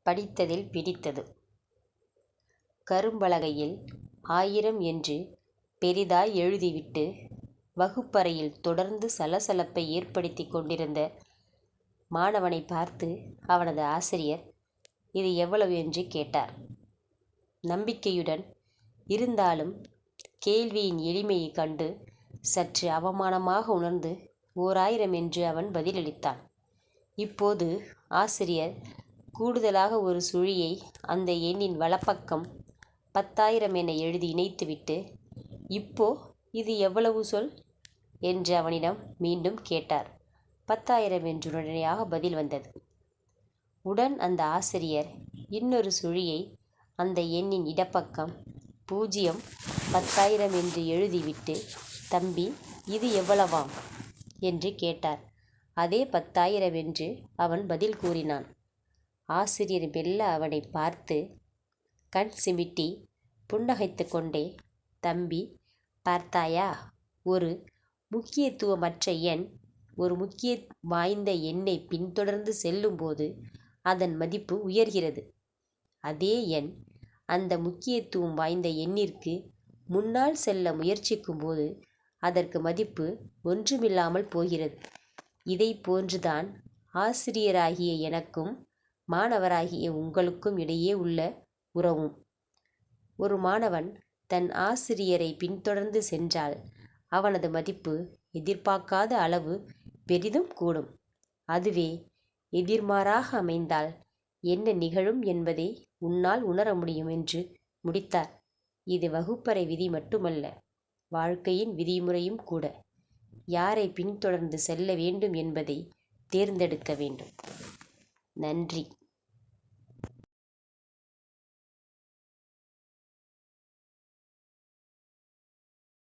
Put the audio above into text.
படித்ததில் பிடித்தது. கரும்பலகையில் 1000 என்று பெரிதாய் எழுதிவிட்டு வகுப்பறையில் தொடர்ந்து சலசலப்பை ஏற்படுத்தி கொண்டிருந்த மாணவனை பார்த்து அவனது ஆசிரியர், இது எவ்வளவு என்று கேட்டார். நம்பிக்கையுடன் இருந்தாலும் கேள்வியின் எளிமையை கண்டு சற்று அவமானமாக உணர்ந்து 1000 என்று அவன் பதிலளித்தான். இப்போது ஆசிரியர் கூடுதலாக ஒரு சுழியை அந்த எண்ணின் வலப்பக்கம் 10,000 என எழுதி இணைத்துவிட்டு, இப்போ இது எவ்வளவு சொல் என்று அவனிடம் மீண்டும் கேட்டார். 10,000 என்று உடனடியாக பதில் வந்தது. உடன் அந்த ஆசிரியர் இன்னொரு சுழியை அந்த எண்ணின் இடப்பக்கம் 0 10,000 என்று எழுதிவிட்டு, தம்பி இது எவ்வளவாம் என்று கேட்டார். அதே 10,000 என்று அவன் பதில் கூறினான். ஆசிரியர் மெல்ல அவனை பார்த்து கண் சிமிட்டி புன்னகைத்து கொண்டே, தம்பி பார்த்தாயா, ஒரு முக்கியத்துவமற்ற எண் ஒரு முக்கிய வாய்ந்த எண்ணை பின்தொடர்ந்து செல்லும்போது அதன் மதிப்பு உயர்கிறது. அதே எண் அந்த முக்கியத்துவம் வாய்ந்த எண்ணிற்கு முன்னால் செல்ல முயற்சிக்கும்போது அதற்கு மதிப்பு ஒன்றுமில்லாமல் போகிறது. இதை போன்றுதான் ஆசிரியராகிய எனக்கும் மாணவராகிய உங்களுக்கும் இடையே உள்ள உறவும். ஒரு மாணவன் தன் ஆசிரியரை பின்தொடர்ந்து சென்றால் அவனது மதிப்பு எதிர்பார்க்காத அளவு பெரிதும் கூடும். அதுவே எதிர்மாறாக அமைந்தால் என்ன நிகழும் என்பதை உன்னால் உணர முடியும் என்று முடித்தார். இது வகுப்பறை விதி மட்டுமல்ல, வாழ்க்கையின் விதிமுறையும் கூட. யாரை பின்தொடர்ந்து செல்ல வேண்டும் என்பதை தேர்ந்தெடுக்க வேண்டும். நன்றி.